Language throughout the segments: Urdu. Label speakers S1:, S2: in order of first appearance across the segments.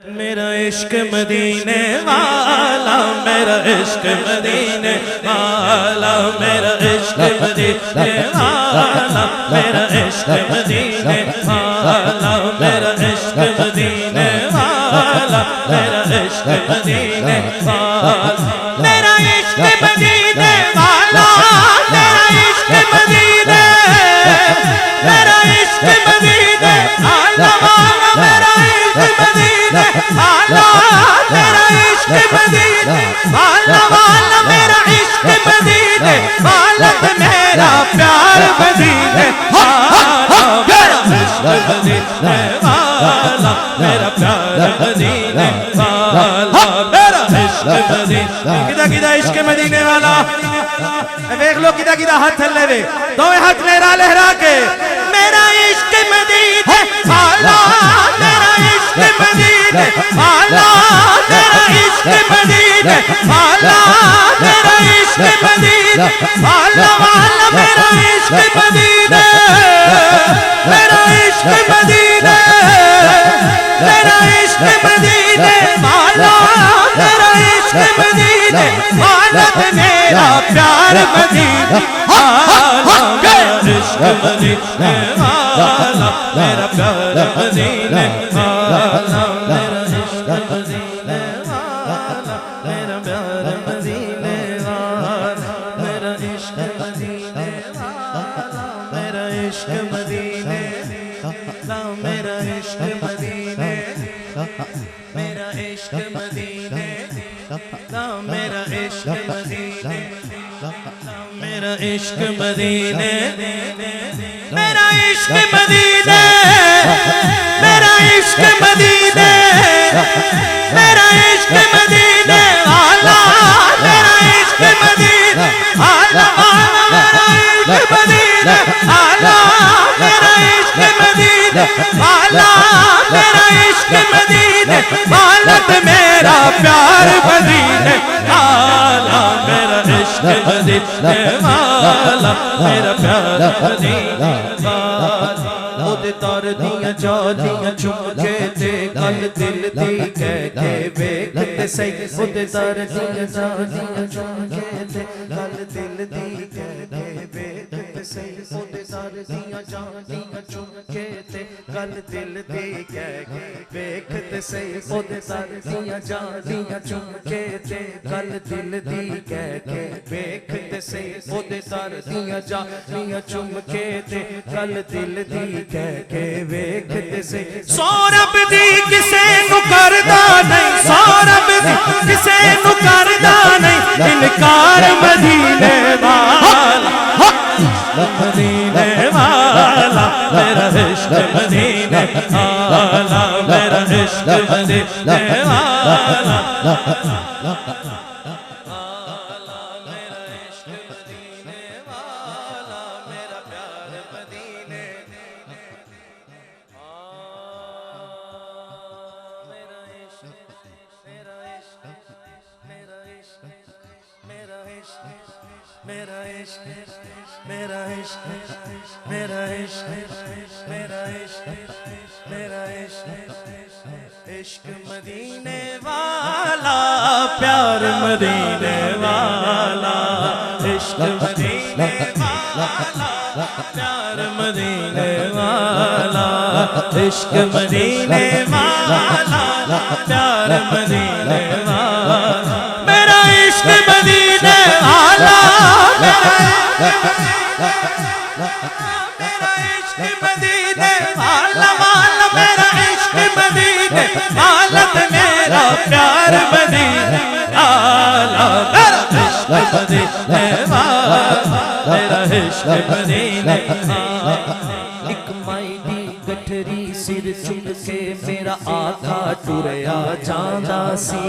S1: میرا عشق مدینے والا، میرا عشق مدینے والا، میرا عشق مدینے والا، میرا عشق مدینے والا، میرا عشق مدینے والا، میرا عشق مدینے والا، میرا عشق مدینے والا، میرا عشق مدینے، میرا عشق مدینے والا، میرا عشق مدینے والا، میرا عشق مدینے والا، میرا عشق مدینے والا، میرا پیار مدینے والا، میرا عشق مدینے والا، میرا پیار مدینے والا، میرا عشق مدینے۔ کدھا کدھا عشق مدینے والا دیکھ لو، کدھا کدھا ہاتھ تھلے وے دوئے ہاتھ میرا لہرا کے، میرا عشق مدینے والا، میرا عشق مدینے والا، میرا عشق مدینے والا، میرا عشق مدینے والا، میرا عشق مدینے، میرا عشق مدینے، میرا عشق مدینے والا، میرا عشق مدینے والا، میرا پیار مدینے والا، میرا عشق مدینے والا، میرا پیار مدینے والا، میرا عشق مدینے والا، میرا پیار مدینے والا، میرا عشق مدینے والا، میرا عشق مدینے والا، میرا عشق مدینے، میرا عشق مدینے، میرا عشق مدینے، میرا عشق مدینے، میرا عشق مدینے، میرا عشق مدینے، میرا عشق مدینے والا، میرا عشق مدینے والا، میرا عشق مدینے والا، میرا عشق مدینے والا، میرا عشق مدینے والا، میرا پیار مدینے والا، میرا عشق مدینے والا، میرا پیار مدینے والا۔ اودے تار دیاں جالیاں چمکے تے گل دل دی کہہ کے ویکھ تے سہی، اودے تار دیاں جالیاں چمکے تے گل دل دی کہہ کے ویکھ تے سہی، اودے تار دیاں جالیاں چمکے تے گل دل دی کہہ کے ویکھ تے سہی، اودے تار دیاں جالیاں چمکے تے گل دل دی کہہ کے ویکھ تے سہی، اودے تار دیاں جالیاں چمکے تے گل دل دی کہہ کے ویکھ تے سہی، سورب دی کسے نو کردا نہیں، سورب دی کسے نو کردا نہیں انکار، مدینے والا مدینے والا، میرا عشق مدینے والا، میرا عشق مدینے والا، میرا عشق مدینے والا، میرا پیار مدینے، میرا عشق، میرا عشق، میرا عشق، میرا عشق، میرا عشق، میرا عشق، میرا عشق، میرا عشق، میرا عشق، عشق مدینے والا، پیار مدینے والا، عشق مدینے والا، پیار مدینے والا، عشق مدینے والا، پیار مدینے والا، میرا عشق مدینے والا، میرا عشق مدینے والا، میرا عشق مدینے والا، میرا پیار مدینے والا، میرا عشق مدینے والا، میرا عشق مدینے والا۔ ایک مائی دی گٹھری سر چک کے میرا آقا ٹریا جاندا سی،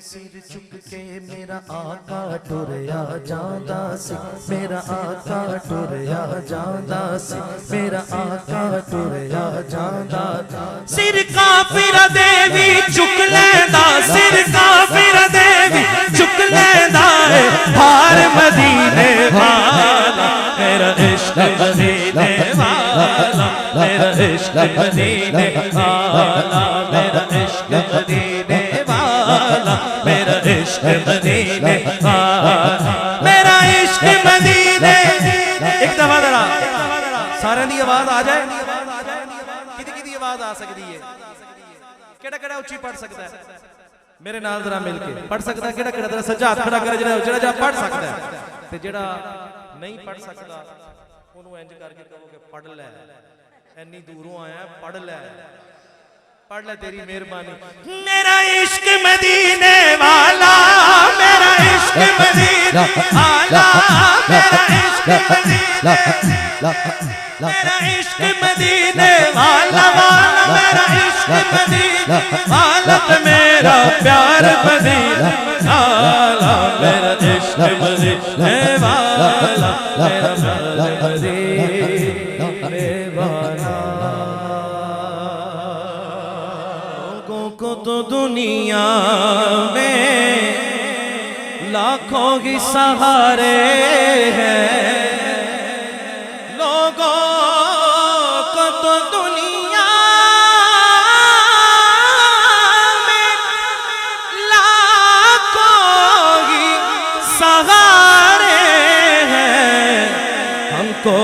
S1: سر چک کے میرا آقا ٹریا جاندا سی، میرا آقا ٹریا جاندا سی، میرا آقا ٹریا جاندا سی، سر کافر دے وی چک لیندا، سر کافر دے وی چک لیندا ہے، ہار مدینے والا، میرا عشق مدینے والا، والا میرا عشق مدینے والا میرا عشق مدینے والا میرا عشق مدینے والا میرا عشق مدینے ایک دفعہ ذرا سارے دی آواز آ جائے کدی آواز آ سکتی ہے کیڑا کیڑا اچھی پڑھ سکتا ہے میرے نال ذرا مل کے پڑھ سکتا ہے کیڑا کیڑا ذرا سجا ہاتھ کھڑا کرے جڑا پڑھ سکتا ہے تے جڑا نہیں پڑھ سکتا انہوں انج کر کے کہو کہ پڑھ لے اینی دوروں آیا پڑھ لے تیری مہربانی میرا عشق مدینے والا میرا عشق مدینے والا میرا عشق مدینے میرا عشق مدینے والا میرا عشق مدینے والا میرا پیار مدینے والا میرا عشق مدینے والا میرا پیار مدینے والا کو تو دنیا میں لاکھوں ہی سہارے ہیں لوگوں کو تو دنیا میں لاکھوں ہی سہارے ہیں ہم کو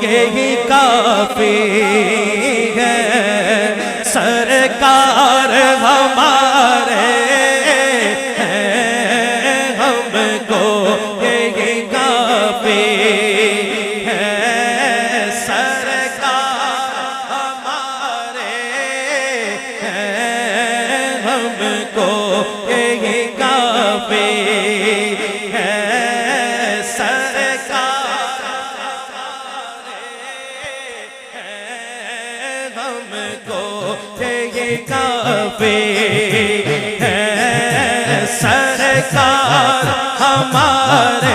S1: یہی کافی ہے سرکار ہمارے ہیں ہم کو یہی کافی ہے سرکار ہمارے ہیں ہم کو یہی کافی ہے سرکار ہم کو یہ کافی ہے سرکار ہمارے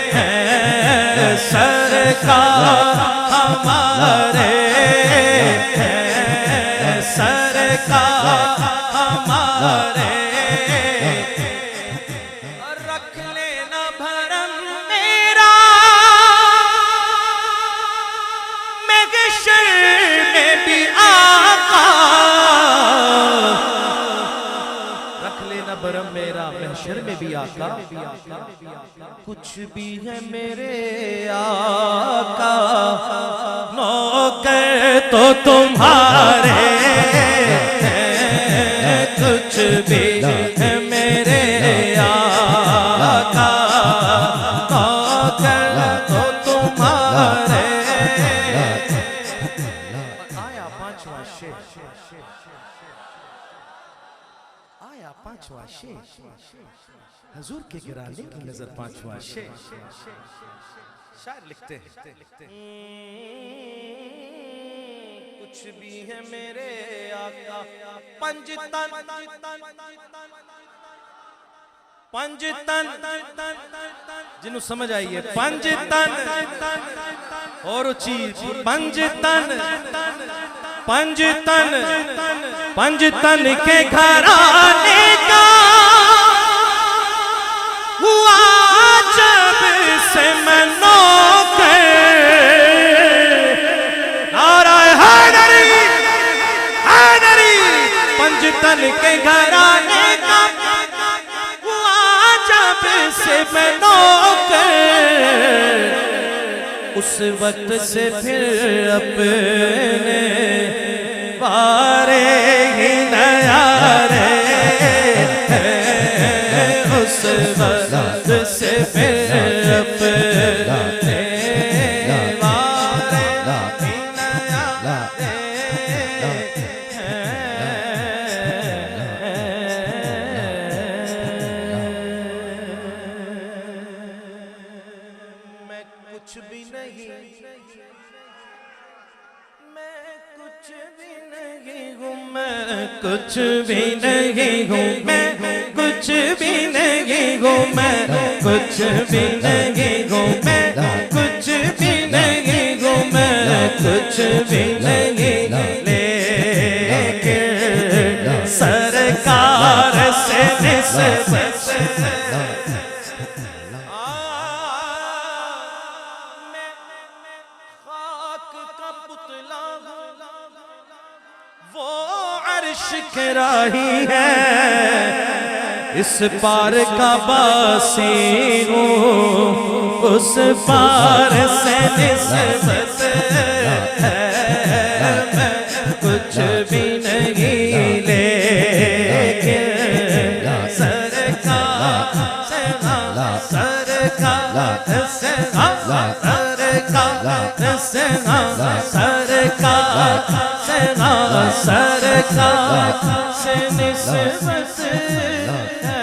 S1: ہیں سرکار ہمارے ہیں سرکار ہمارے رکھ لینا بھرم میرا محشر میں بھی آقا رکھ لینا بھرم میرا محشر میں بھی آقا کچھ بھی ہے میرے آقا نوکر تو تمہارے ہیں کچھ بھی ہے میرے آقا نوکر تو تمہارے آیا پانچواں شیر حضور کے گرانے کی نظر پانچواں شیر شاعر لکھتے ہیں کچھ بھی ہے میرے آقا پنج تن جنہوں سمجھ آئیے پنج تن اور چیز پنج تن کے گھرانے کا ہوا جب سے میں نوکر نعرہ حیدری پنج تن کے گھرانے کا ہوا جب سے میں نوکر اس وقت سے پھر اپنے بارے ہی نیارے اس وقت سے پھر اپنے بارے ہی نیارے میں کچھ بھی نہیں کچھ بھی نہیں ہوں میں کچھ بھی نہیں ہوں میں کچھ بھی نہیں ہوں میں کچھ بھی نہیں ہوں میں کچھ بھی نہیں لیکن سرکار سے نسبت وہ عرش کے راہی ہے اس پار کا باسی ہوں اس پار سے نسبت ہے میں کچھ بھی نہیں لیکن سرکار سے سرکار سے سرکار سے سرکار سے نسبت ہے